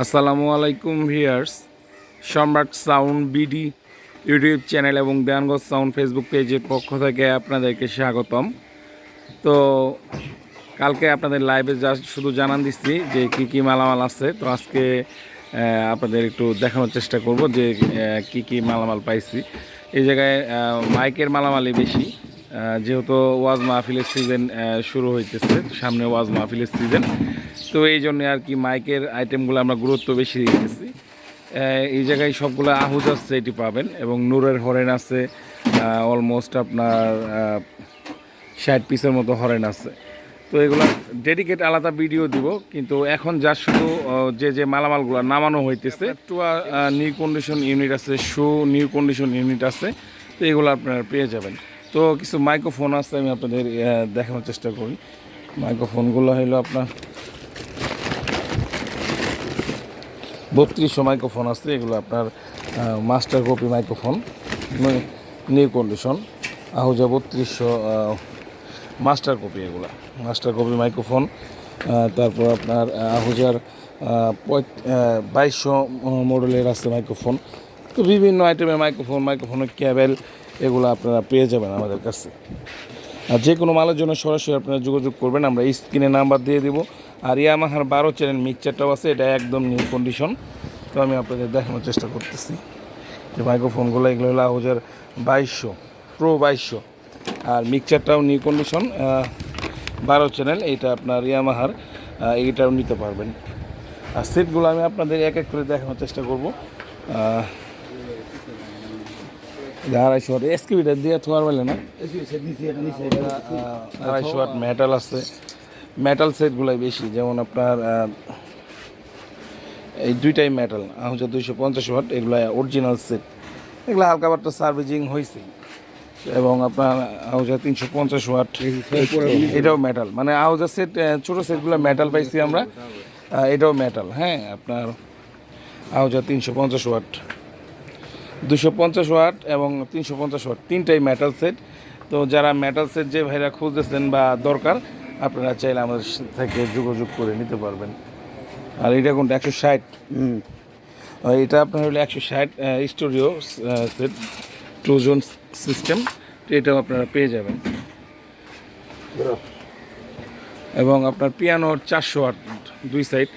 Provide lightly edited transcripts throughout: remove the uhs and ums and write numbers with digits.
আসসালামু আলাইকুম ভিউয়ার্স, সম্রাট সাউন্ড বিডি ইউটিউব চ্যানেল এবং দেয়ানগঞ্জ সাউন্ড ফেসবুক পেজের পক্ষ থেকে আপনাদেরকে স্বাগতম। তো কালকে আপনাদের লাইভে শুধু জানান দিচ্ছি যে কি মালামাল আছে। তো আজকে আপনাদের একটু দেখানোর চেষ্টা করব যে কি মালামাল পাইছি। এই জায়গায় মাইকের মালামালই বেশি, যেহেতু ওয়াজ মাহফিলের সিজন শুরু হইতেছে, সামনে ওয়াজ মাহফিলের সিজন। তো এই জন্য আর কি মাইকের আইটেমগুলো আমরা গুরুত্ব বেশি দিতেছি। এই জায়গায় সবগুলো আহুজার সেটই পাবেন এবং নূরের হরেন আছে অলমোস্ট আপনার 60 পিসের মতো হরেন আছে। তো এগুলো ডেডিকেট আলাদা ভিডিও দিব, কিন্তু এখন যা শুধু যে মালামালগুলো নামানো হইতেছে, একটু নিউ কন্ডিশন ইউনিট আছে, শু নিউ কন্ডিশন ইউনিট আছে। তো এগুলো আপনারা পেয়ে যাবেন। তো কিছু মাইক্রোফোন আছে, আমি আপনাদের দেখানোর চেষ্টা করি। মাইক্রোফোনগুলো হলো আপনার 3200 মাইক্রোফোন আছে। এগুলো আপনার master copy microphone, new condition Ahuja 3200 master copy. এগুলো মাস্টার কপি মাইক্রোফোন। তারপর আপনার আহুজার 2200 মডেলের আছে মাইক্রোফোন। তো বিভিন্ন আইটেমের মাইক্রোফোনের ক্যাবেল এগুলো আপনারা পেয়ে যাবেন আমাদের কাছে। আর যে কোনো মালের জন্য সরাসরি আপনারা যোগাযোগ করবেন, আমরা স্ক্রিনে নাম্বার দিয়ে দেবো। আর ইয়ামাহার 12 চ্যানেল মিক্সচারটাও আছে, এটা একদম নিউ কন্ডিশন। তো আমি আপনাদের দেখানোর চেষ্টা করতেছি যে মাইক্রোফোনগুলো এগুলো হলো আহুজার 2200 প্রো 2200, আর মিক্সচারটাও নিউ কন্ডিশন 12 চ্যানেল। এটা আপনার ইয়ামাহার, এইটাও নিতে পারবেন। আর সেটগুলো আমি আপনাদের এক এক করে দেখানোর চেষ্টা করবো। 250 ওয়াট এসকিবিটা দিয়ে থোয়ার বেলে না, 250 ওয়াট মেটাল আছে। মেটাল সেটগুলাই বেশি, যেমন আপনার এই দুইটাই মেটাল আহুজা 250 ওয়াট, এগুলো অরিজিনাল সেট। এগুলো হালকা বাট্টা সার্ভিসিং হয়েছে। এবং আপনার আহুজা 350 ওয়াট, এটাও মেটাল। মানে আহুজা সেট ছোটো সেটগুলো মেটাল পাইছি আমরা, এটাও মেটাল। হ্যাঁ, আপনার আহুজা 350 ওয়াট, 250 ওয়াট এবং 350 ওয়াট, তিনটাই মেটাল সেট। তো যারা মেটাল সেট যে ভাইরা খুঁজতেছেন বা দরকার, আপনারা চাইলে আমাদের থেকে যোগাযোগ করে নিতে পারবেন। আর এটা কোনটা 160, এটা আপনার হলো 160 স্টুডিও সেট, 2 জোন সিস্টেম। এটাও আপনারা পেয়ে যাবেন। এবং আপনার পিয়ানোর 400 ওয়াট, 2 সাইড।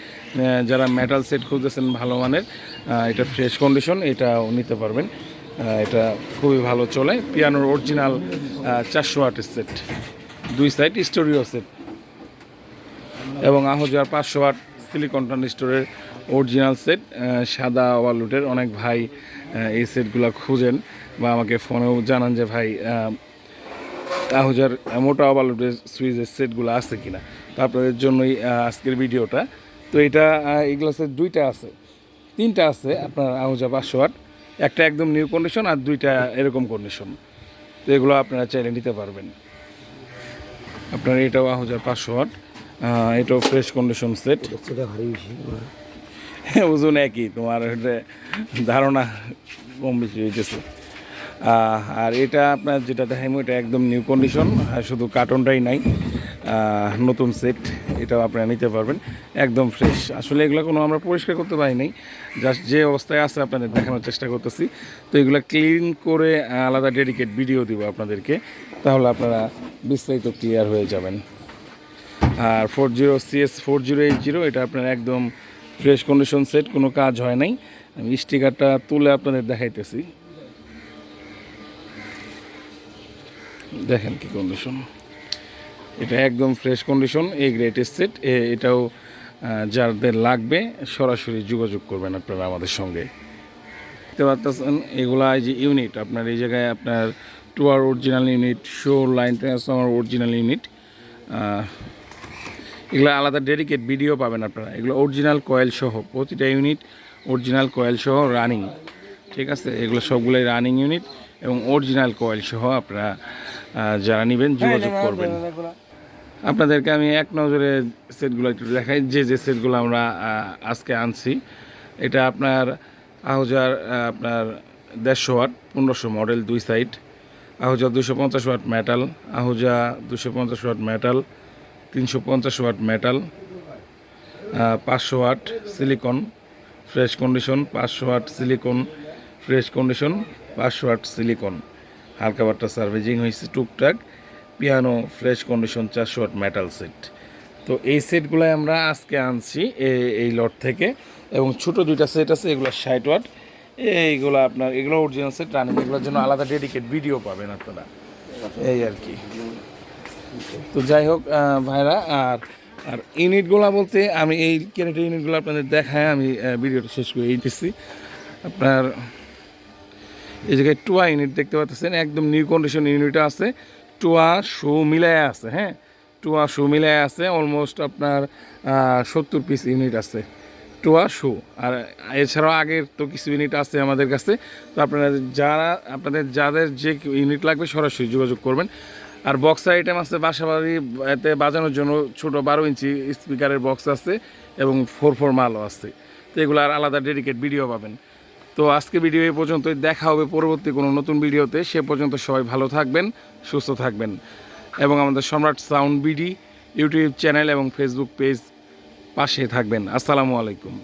যারা মেটাল সেট খুঁজতেছেন ভালো মানের, এটা ফ্রেশ কন্ডিশন, এটাও নিতে পারবেন। এটা খুবই ভালো চলে। পিয়ানোর অরিজিনাল 400 ওয়াটের সেট, 2 সাইড স্টুডিও সেট। এবং আহুজার 500 ওয়াট সিলিকন ট্রানজিস্টরের অরিজিনাল সেট, সাদা ওভারলোডের। অনেক ভাই এই সেটগুলো খুঁজেন বা আমাকে ফোনেও জানান যে ভাই আহুজার মোটা ওভারলোডের সুইচের সেটগুলো আছে কিনা। তো আপনাদের জন্যই আজকের ভিডিওটা। তো এটা এই গ্লাসের 2টা আছে, 3টা আছে আপনার আহুজা 500 ওয়াট, একটা একদম নিউ কন্ডিশন আর 2টা এরকম কন্ডিশন। তো এগুলো আপনারা চাইলে নিতে পারবেন। আপনার এটাও আহুজার 500 ওয়াট, এটাও ফ্রেশ কন্ডিশন সেট। ওজন একই, তোমার ধারণা কম বেশি হইতেছে। আর এটা আপনার যেটা দেখাইমো, এটা একদম নিউ কন্ডিশন, শুধু কার্টনটাই নাই, নতুন সেট। এটাও আপনারা নিতে পারবেন, একদম ফ্রেশ। আসলে এগুলো কোনো আমরা পরিষ্কার করতে পারি নাই, জাস্ট যে অবস্থায় আছে আপনাদের দেখানোর চেষ্টা করতেছি। তো এগুলো ক্লিন করে আলাদা ডেডিকেট ভিডিও দিব আপনাদেরকে, তাহলে আপনারা বিস্তারিত ক্লিয়ার হয়ে যাবেন। আর 40CS4080, এটা আপনার একদম ফ্রেশ কন্ডিশন সেট, কোনো কাজ হয় নাই। আমি স্টিকারটা তুলে আপনাদের দেখাইতেছি, দেখেন কি কন্ডিশন। এটা একদম ফ্রেশ কন্ডিশন, এই গ্রেটেস্ট সেট। এটাও যাদের লাগবে সরাসরি যোগাযোগ করবেন আপনারা আমাদের সঙ্গে। দেখতে পাচ্ছেন এগুলা যে ইউনিট, আপনার এই জায়গায় আপনার টুয়ার অরিজিনাল ইউনিট, শো লাইন ট্রান্সফর্মার অরিজিনাল ইউনিট, এগুলো আলাদা ডেডিকেট ভিডিও পাবেন আপনারা। এগুলো অরিজিনাল কয়েল সহ, প্রতিটা ইউনিট অরিজিনাল কয়েল সহ রানিং, ঠিক আছে। এগুলো সবগুলোই রানিং ইউনিট এবং অরিজিনাল কয়েল সহ। আপনারা যারা নেবেন যোগাযোগ করবেন। আপনাদেরকে আমি এক নজরে সেটগুলো একটু দেখাই, যে সেটগুলো আমরা আজকে আনছি। এটা আপনার আহুজার আপনার 150 watt 1500 model, 2 side. Ahuja 250 watt metal, Ahuja 250 watt metal, 350 watt metal, 500 watt silicon, fresh condition 500 watt silicon, fresh condition 500 watt silicon, হালকা বাট্টা সার্ভিসিং হয়েছে টুকটাক, piano fresh condition 400 watt metal set. তো এই সেটগুলোই আমরা আজকে আনছি এই লট থেকে, এবং ছোটো দুইটা সেট আছে, এগুলো 60 ওয়াট, এইগুলো আপনার এগুলো অরিজিনাল সেট রানিং, এগুলোর জন্য আলাদা ডেডিকেট ভিডিও পাবেন আপনারা, এই আর কি। তো যাই হোক ভাইরা, আর ইউনিটগুলো বলতে আমি এই ক্যারেটের ইউনিটগুলো আপনাদের দেখায় আমি ভিডিওটা শেষ করে দিচ্ছি। আপনার এই জায়গায় টুয়া ইউনিট দেখতে পাচ্ছেন, একদম নিউ কন্ডিশন ইউনিট আছে, টুয়া শু মিলায় আছে, হ্যাঁ টুয়া শু মিলায় আছে, অলমোস্ট আপনার 70 পিস ইউনিট আছে টুয়া শু। আর এছাড়াও আগের তো কিছু ইউনিট আছে আমাদের কাছে। তো আপনাদের যাদের যে ইউনিট লাগবে সরাসরি যোগাযোগ করবেন। আর বক্স আইটেম আছে, বাসাবাড়িতে বাজানোর জন্য ছোটো 12 ইঞ্চি স্পিকারের বক্স আছে, এবং 4x4 মালও আছে। তো এগুলো আর আলাদা ডেডিকেট ভিডিও পাবেন। তো আজকে ভিডিও এই পর্যন্তই, দেখা হবে পরবর্তী কোনো নতুন ভিডিওতে। সে পর্যন্ত সবাই ভালো থাকবেন, সুস্থ থাকবেন, এবং আমাদের সম্রাট সাউন্ড বিডি ইউটিউব চ্যানেল এবং ফেসবুক পেজ পাশে থাকবেন। আসসালামু আলাইকুম।